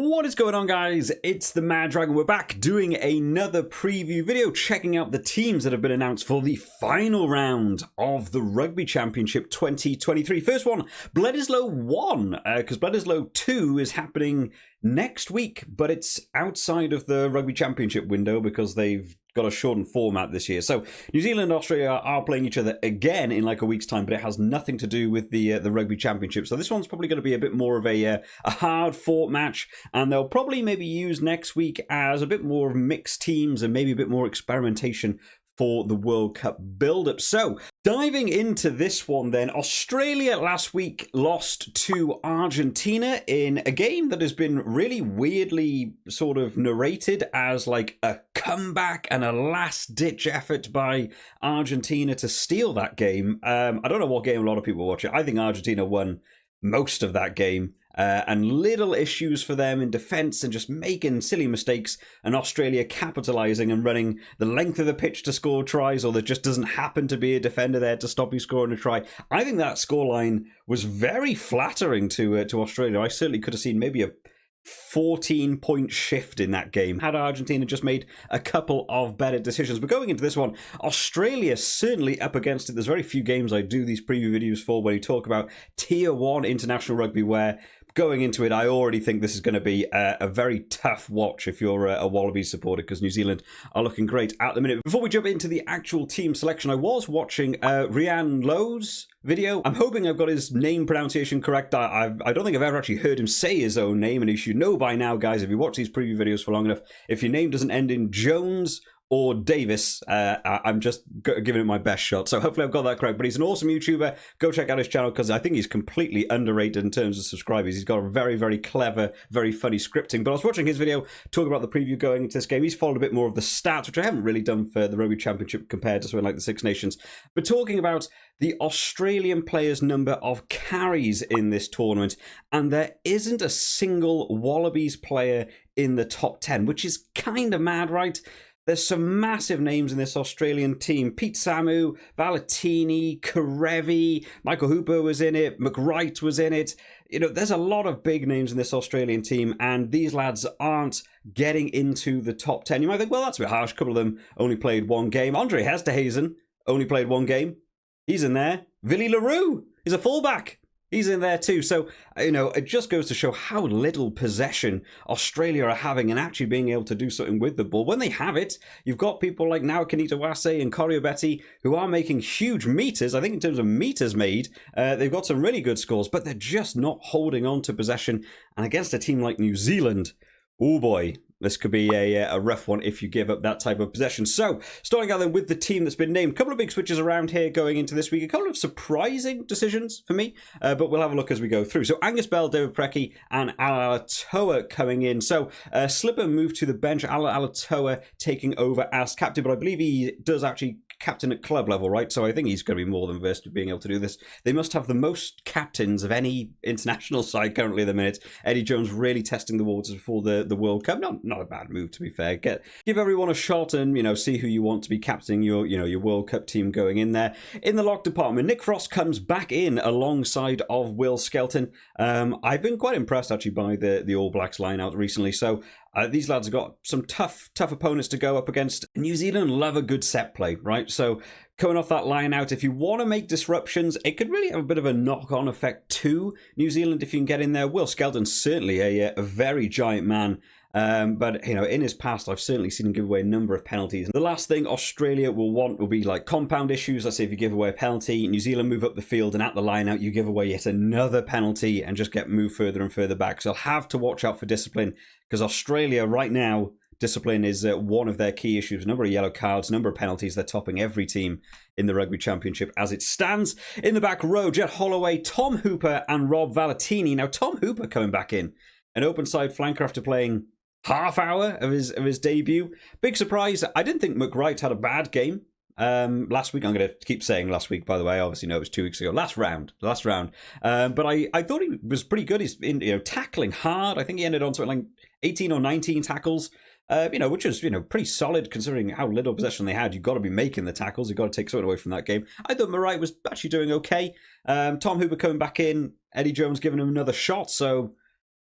What is going on, guys? It's the Mad Dragon. We're back doing another preview video, checking out the teams that have been announced for the final round of the Rugby Championship 2023. First one, Bledisloe 1, because Bledisloe 2 is happening next week, but it's outside of the Rugby Championship window because they've got a shortened format this year. So New Zealand and Australia are playing each other again in like a week's time, but it has nothing to do with the Rugby Championship. So this one's probably going to be a bit more of a hard-fought match, and they'll probably maybe use next week as a bit more of mixed teams and maybe a bit more experimentation for the World Cup build-up. So, diving into this one then, Australia last week lost to Argentina in a game that has been really weirdly sort of narrated as like a comeback and a last-ditch effort by Argentina to steal that game. I don't know what game a lot of people watch it. I think Argentina won most of that game. And little issues for them in defence and just making silly mistakes, and Australia capitalising and running the length of the pitch to score tries, or there just doesn't happen to be a defender there to stop you scoring a try. I think that scoreline was very flattering to Australia. I certainly could have seen maybe a 14-point shift in that game had Argentina just made a couple of better decisions. But going into this one, Australia certainly up against it. There's very few games I do these preview videos for where you talk about Tier 1 international rugby where going into it, I already think this is going to be a very tough watch if you're a Wallabies supporter, because New Zealand are looking great at the minute. Before we jump into the actual team selection, I was watching Ryan Lowe's video. I'm hoping I've got his name pronunciation correct. I don't think I've ever actually heard him say his own name, and you should know by now, guys, if you watch these preview videos for long enough, if your name doesn't end in Jones or Davis, I'm just giving it my best shot. So hopefully I've got that correct. But he's an awesome YouTuber. Go check out his channel because I think he's completely underrated in terms of subscribers. He's got a very, very clever, very funny scripting. But I was watching his video talking about the preview going into this game. He's followed a bit more of the stats, which I haven't really done for the Rugby Championship compared to something like the Six Nations. But talking about the Australian players' number of carries in this tournament, and there isn't a single Wallabies player in the top 10, which is kind of mad, right? There's some massive names in this Australian team. Pete Samu, Valetini, Karevi, Michael Hooper was in it, McWright was in it. You know, there's a lot of big names in this Australian team, and these lads aren't getting into the top 10. You might think, well, that's a bit harsh. A couple of them only played one game. Andre Hesterhazen only played one game. He's in there. Villy LaRue is a fullback. He's in there too. So, you know, it just goes to show how little possession Australia are having and actually being able to do something with the ball. When they have it, you've got people like now Kanita Wase and Koriobetti who are making huge meters. I think in terms of meters made, they've got some really good scores, but they're just not holding on to possession. And against a team like New Zealand, oh boy, this could be a rough one if you give up that type of possession. So, starting out then with the team that's been named. A couple of big switches around here going into this week. A couple of surprising decisions for me, but we'll have a look as we go through. So, Angus Bell, David Preki, and Alatoa coming in. So, Slipper moved to the bench. Alatoa taking over as captain, but I believe he does actually captain at club level, right? So I think he's going to be more than versed with being able to do this. They must have the most captains of any international side currently at the minute. Eddie Jones really testing the waters before the World Cup. Not a bad move, to be fair. Give everyone a shot and, you know, see who you want to be captaining your World Cup team going in there. In the lock department, Nick Frost comes back in alongside of Will Skelton. I've been quite impressed actually by the All Blacks line out recently. So these lads have got some tough opponents to go up against. New Zealand love a good set play, right? So coming off that line out, if you want to make disruptions, it could really have a bit of a knock-on effect to New Zealand if you can get in there. Will Skelton's certainly a very giant man. But, you know, in his past, I've certainly seen him give away a number of penalties. The last thing Australia will want will be like compound issues. Let's say if you give away a penalty, New Zealand move up the field and at the line out, you give away yet another penalty and just get moved further and further back. So I'll have to watch out for discipline because Australia right now, discipline is one of their key issues. Number of yellow cards, number of penalties. They're topping every team in the Rugby Championship as it stands. In the back row, Jet Holloway, Tom Hooper and Rob Valetini. Now, Tom Hooper coming back in. An open side flanker after playing half hour of his debut. Big surprise. I didn't think McWright had a bad game last week. I'm going to keep saying last week, by the way. Obviously, no, it was 2 weeks ago. Last round. But I thought he was pretty good. He's tackling hard. I think he ended on something like 18 or 19 tackles. Which was, pretty solid considering how little possession they had. You've got to be making the tackles. You've got to take something away from that game. I thought McWright was actually doing okay. Tom Hooper coming back in. Eddie Jones giving him another shot. So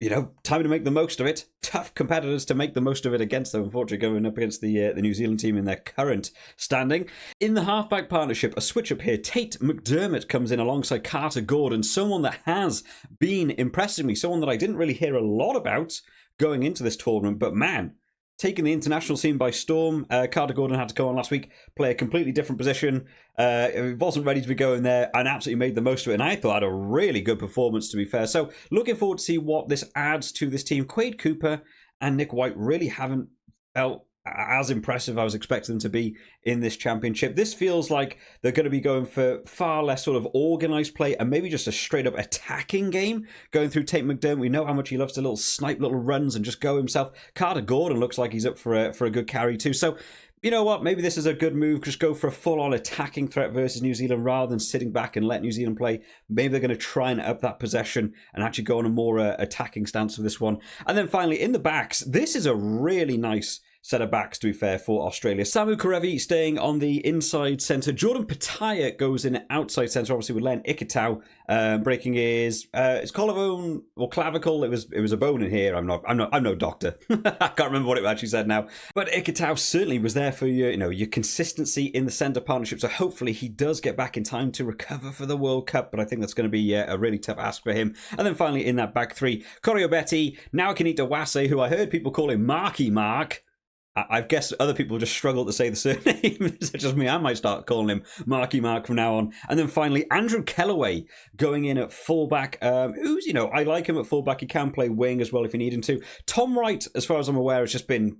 you know, time to make the most of it. Tough competitors to make the most of it against them, unfortunately, going up against the New Zealand team in their current standing. In the halfback partnership, a switch up here. Tate McDermott comes in alongside Carter Gordon, someone that has been impressing me, someone that I didn't really hear a lot about going into this tournament, but man, taking the international scene by storm. Carter Gordon had to go on last week, play a completely different position. It wasn't ready to be going there and absolutely made the most of it. And I thought had a really good performance, to be fair. So looking forward to see what this adds to this team. Quade Cooper and Nick White really haven't felt as impressive as I was expecting them to be in this championship. This feels like they're going to be going for far less sort of organised play and maybe just a straight up attacking game going through Tate McDermott. We know how much he loves to little snipe little runs and just go himself. Carter Gordon looks like he's up for a good carry too. So you know what? Maybe this is a good move. Just go for a full-on attacking threat versus New Zealand rather than sitting back and let New Zealand play. Maybe they're going to try and up that possession and actually go on a more attacking stance for this one. And then finally, in the backs, this is a really nice set of backs, to be fair, for Australia. Samu Kerevi staying on the inside centre. Jordan Pataya goes in outside centre, obviously with Len Ikitau breaking his collarbone or clavicle. It was a bone in here. I'm no doctor. I can't remember what it actually said now. But Ikitau certainly was there for your consistency in the centre partnership. So hopefully he does get back in time to recover for the World Cup. But I think that's going to be a really tough ask for him. And then finally in that back three, Korobeti, Nawakanita Wase, who I heard people call him Marky Mark. I guess other people just struggle to say the surname, such as me. I might start calling him Marky Mark from now on. And then finally, Andrew Kellaway going in at fullback. Who's, I like him at fullback. He can play wing as well if you need him to. Tom Wright, as far as I'm aware, has just been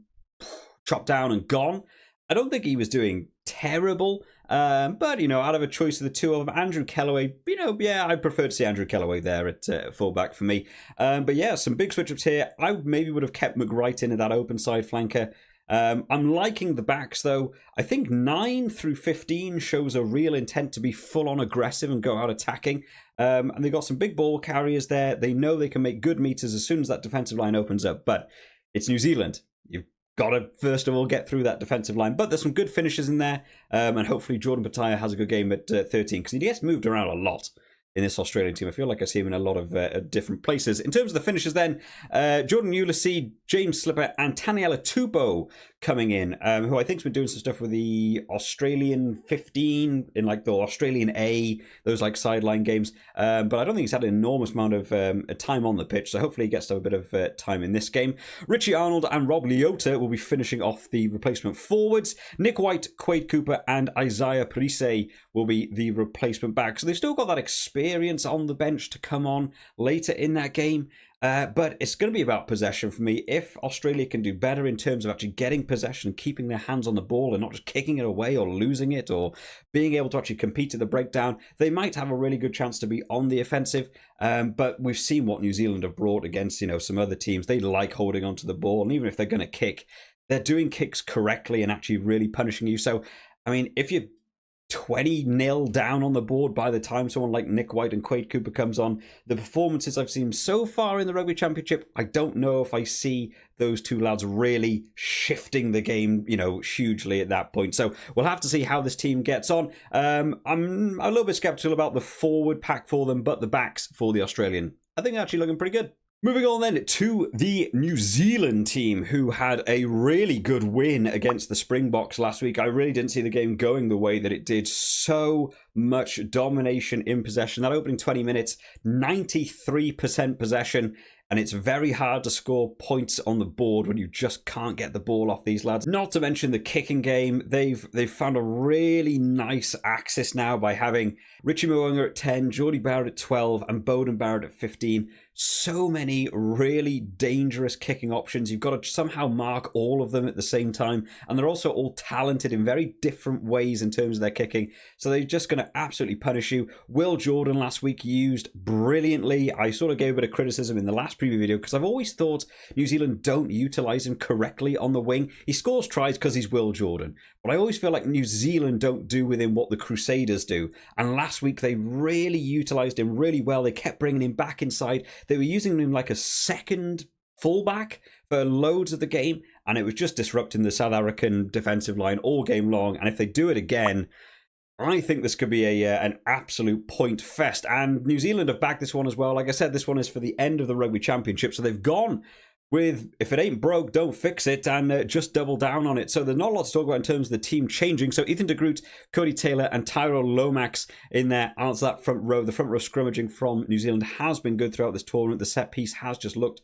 chopped down and gone. I don't think he was doing terrible. But, out of a choice of the two of them, Andrew Kellaway, I prefer to see Andrew Kellaway there at fullback for me. But yeah, some big switch-ups here. I maybe would have kept McWright in at that open side flanker. I'm liking the backs though. I think 9 through 15 shows a real intent to be full on aggressive and go out attacking. And they've got some big ball carriers there. They know they can make good meters as soon as that defensive line opens up. But it's New Zealand. You've got to first of all get through that defensive line. But there's some good finishes in there. And hopefully Jordan Pataya has a good game at 13 because he gets moved around a lot in this Australian team. I feel like I see him in a lot of different places. In terms of the finishes then, Jordan Ulysses, James Slipper and Taniela Tupou coming in, who I think has been doing some stuff with the Australian 15 in like the Australian A, those like sideline games. But I don't think he's had an enormous amount of time on the pitch, so hopefully he gets to have a bit of time in this game. Richie Arnold and Rob Leota will be finishing off the replacement forwards. Nick White, Quade Cooper and Isaiah Parise will be the replacement back. So they've still got that experience on the bench to come on later in that game. But it's going to be about possession for me. If Australia can do better in terms of actually getting possession and keeping their hands on the ball and not just kicking it away or losing it or being able to actually compete at the breakdown, they might have a really good chance to be on the offensive. But we've seen what New Zealand have brought against, some other teams. They like holding onto the ball. And even if they're going to kick, they're doing kicks correctly and actually really punishing you. So, I mean, if you're 20-0 down on the board by the time someone like Nick White and Quade Cooper comes on, the performances I've seen so far in the Rugby Championship, I don't know if I see those two lads really shifting the game, hugely at that point. So we'll have to see how this team gets on. I'm a little bit skeptical about the forward pack for them, but the backs for the Australian, I think they're actually looking pretty good. Moving on then to the New Zealand team, who had a really good win against the Springboks last week. I really didn't see the game going the way that it did. So much domination in possession. That opening 20 minutes, 93% possession. And it's very hard to score points on the board when you just can't get the ball off these lads. Not to mention the kicking game. They've found a really nice axis now by having Richie Mo'unga at 10, Geordie Barrett at 12, and Bowden Barrett at 15. So many really dangerous kicking options. You've got to somehow mark all of them at the same time. And they're also all talented in very different ways in terms of their kicking. So they're just going to absolutely punish you. Will Jordan last week used brilliantly. I sort of gave a bit of criticism in the last preview video because I've always thought New Zealand don't utilise him correctly on the wing. He scores tries because he's Will Jordan. But I always feel like New Zealand don't do with him what the Crusaders do. And last week they really utilised him really well. They kept bringing him back inside. They were using him like a second fullback for loads of the game, and it was just disrupting the South African defensive line all game long. And if they do it again, I think this could be an absolute point fest, and New Zealand have backed this one as well. Like I said, this one is for the end of the Rugby Championship, so they've gone with, if it ain't broke, don't fix it, and just double down on it. So there's not a lot to talk about in terms of the team changing. So Ethan de Groot, Cody Taylor, and Tyrell Lomax in there as that front row. The front row scrimmaging from New Zealand has been good throughout this tournament. The set piece has just looked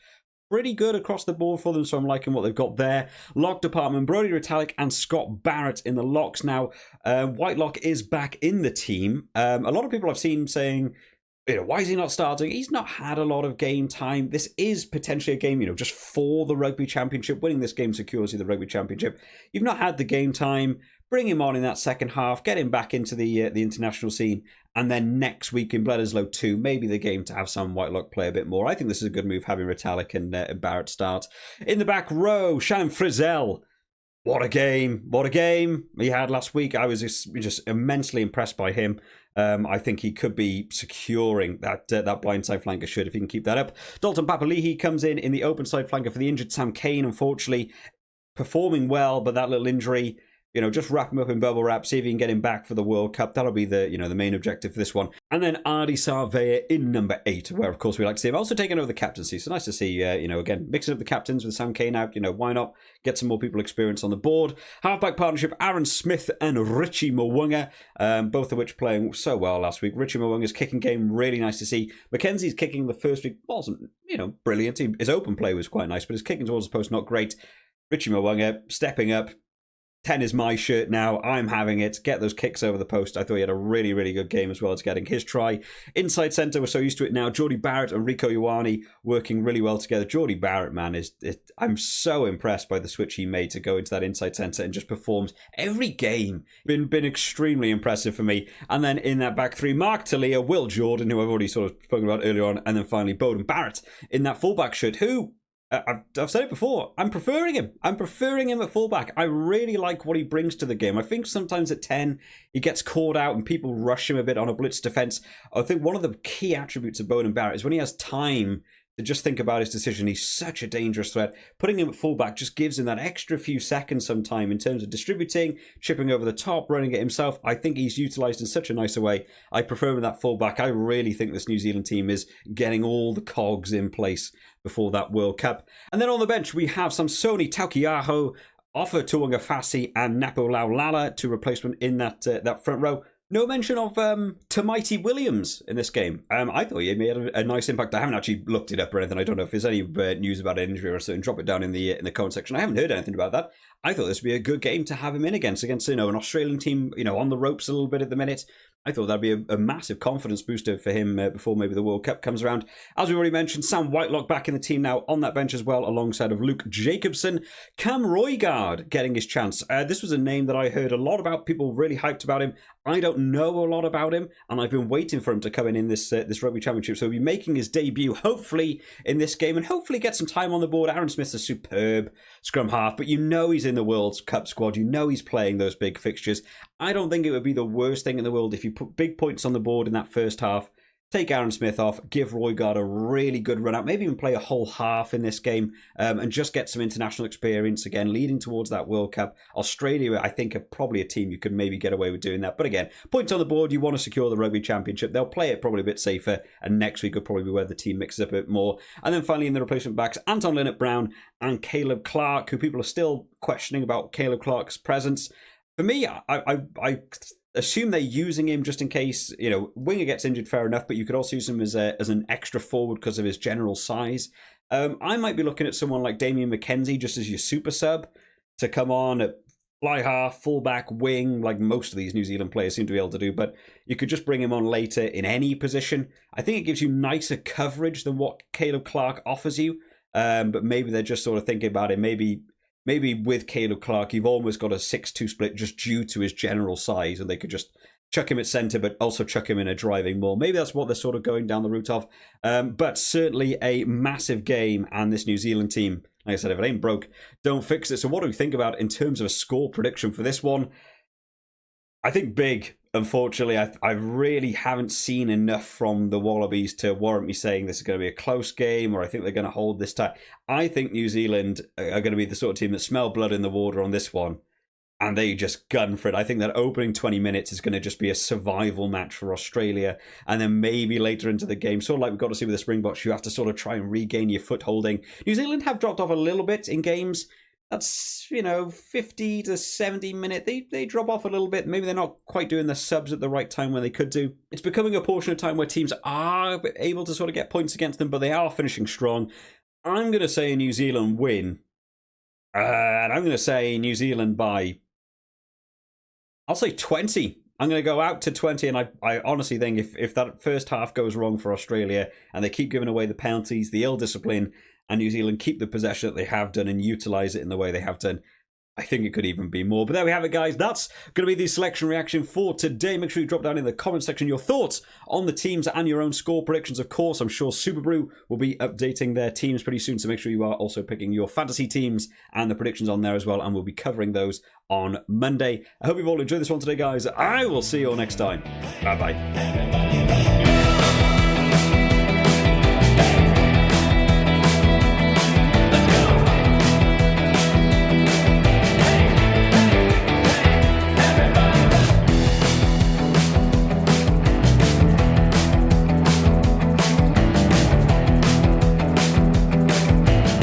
pretty good across the board for them, so I'm liking what they've got there. Lock department, Brodie Retallick and Scott Barrett in the locks. Now, Whitelock is back in the team. A lot of people I've seen saying, why is he not starting? He's not had a lot of game time. This is potentially a game, just for the Rugby Championship. Winning this game secures you the Rugby Championship. You've not had the game time. Bring him on in that second half. Get him back into the international scene. And then next week in Bledisloe 2, maybe the game to have Sam Whitelock play a bit more. I think this is a good move, having Retallick and Barrett start. In the back row, Shannon Frizzell. What a game. What a game he had last week. I was just immensely impressed by him. I think he could be securing that blindside flanker should, if he can keep that up. Dalton Papali'i comes in the open side flanker for the injured Sam Cane, unfortunately. Performing well, but that little injury, just wrap him up in bubble wrap, see if you can get him back for the World Cup. That'll be the main objective for this one. And then Ardi Sarvea in number 8, where of course we like to see him also taking over the captaincy. So nice to see, again, mixing up the captains with Sam Cane out. Why not get some more people experience on the board? Halfback partnership, Aaron Smith and Richie Mwunga, both of which playing so well last week. Richie Mwunga's kicking game, really nice to see. Mackenzie's kicking the first week wasn't, brilliant. His open play was quite nice, but his kicking towards the post, not great. Richie Mwunga stepping up. 10 is my shirt now. I'm having it. Get those kicks over the post. I thought he had a really, really good game as well as getting his try. Inside centre, we're so used to it now. Geordie Barrett and Rico Ioane working really well together. Geordie Barrett, man, I'm so impressed by the switch he made to go into that inside centre and just performs every game. Been extremely impressive for me. And then in that back three, Mark Talia, Will Jordan, who I've already sort of spoken about earlier on, and then finally Bowden Barrett in that fullback shirt, who... I've said it before. I'm preferring him. I'm preferring him at fullback. I really like what he brings to the game. I think sometimes at 10, he gets caught out and people rush him a bit on a blitz defense. I think one of the key attributes of Bowden Barrett is when he has time to just think about his decision. He's such a dangerous threat. Putting him at fullback just gives him that extra few seconds sometime in terms of distributing, chipping over the top, running it himself. I think he's utilised in such a nicer way. I prefer him at that fullback. I really think this New Zealand team is getting all the cogs in place before that World Cup. And then on the bench, we have Samsoni Taukiaho, Ofa Tuangafasi and Napo Laulala to replacement in that front row. No mention of Tamaiti Williams in this game. I thought he made a nice impact. I haven't actually looked it up or anything. I don't know if there's any news about an injury or something. Drop it down in the comment section. I haven't heard anything about that. I thought this would be a good game to have him in against an Australian team, on the ropes a little bit at the minute. I thought that'd be a massive confidence booster for him before maybe the World Cup comes around. As we already mentioned, Sam Whitelock back in the team now on that bench as well, alongside of Luke Jacobson. Cam Roygaard getting his chance. This was a name that I heard a lot about. People really hyped about him. I don't know a lot about him, and I've been waiting for him to come in this Rugby Championship. So he'll be making his debut, hopefully, in this game, and hopefully get some time on the board. Aaron Smith's a superb scrum half, but he's in the World Cup squad. He's playing those big fixtures. I don't think it would be the worst thing in the world if you put big points on the board in that first half. Take Aaron Smith off, give Roygaard a really good run out, maybe even play a whole half in this game, and just get some international experience again, leading towards that World Cup. Australia, I think, are probably a team you could maybe get away with doing that. But again, points on the board, you want to secure the Rugby Championship. They'll play it probably a bit safer, and next week will probably be where the team mixes up a bit more. And then finally in the replacement backs, Anton Linnett-Brown and Caleb Clark, who people are still questioning about Caleb Clark's presence. For me, I assume they're using him just in case, Winger gets injured, fair enough, but you could also use him as an extra forward because of his general size. I might be looking at someone like Damian McKenzie just as your super sub to come on at fly half, fullback, wing, like most of these New Zealand players seem to be able to do, but you could just bring him on later in any position. I think it gives you nicer coverage than what Caleb Clark offers you, but maybe they're just sort of thinking about it. Maybe with Caleb Clark, you've almost got a 6-2 split just due to his general size, and they could just chuck him at centre, but also chuck him in a driving maul. Maybe that's what they're sort of going down the route of. But certainly a massive game, and this New Zealand team, like I said, if it ain't broke, don't fix it. So what do we think about in terms of a score prediction for this one? I think big. Unfortunately, I really haven't seen enough from the Wallabies to warrant me saying this is going to be a close game, or I think they're going to hold this tight. I think New Zealand are going to be the sort of team that smell blood in the water on this one and they just gun for it. I think that opening 20 minutes is going to just be a survival match for Australia. And then maybe later into the game, sort of like we've got to see with the Springboks, you have to sort of try and regain your footholding. New Zealand have dropped off a little bit in games. That's, 50 to 70 minute. They drop off a little bit. Maybe they're not quite doing the subs at the right time when they could do. It's becoming a portion of time where teams are able to sort of get points against them, but they are finishing strong. I'm going to say New Zealand win. And I'm going to say New Zealand by... I'll say 20. I'm going to go out to 20, and I honestly think if that first half goes wrong for Australia and they keep giving away the penalties, the ill discipline, and New Zealand keep the possession that they have done and utilise it in the way they have done, I think it could even be more. But there we have it, guys. That's going to be the selection reaction for today. Make sure you drop down in the comment section your thoughts on the teams and your own score predictions. Of course, I'm sure Super Brew will be updating their teams pretty soon, so make sure you are also picking your fantasy teams and the predictions on there as well, and we'll be covering those on Monday. I hope you've all enjoyed this one today, guys. I will see you all next time. Bye-bye.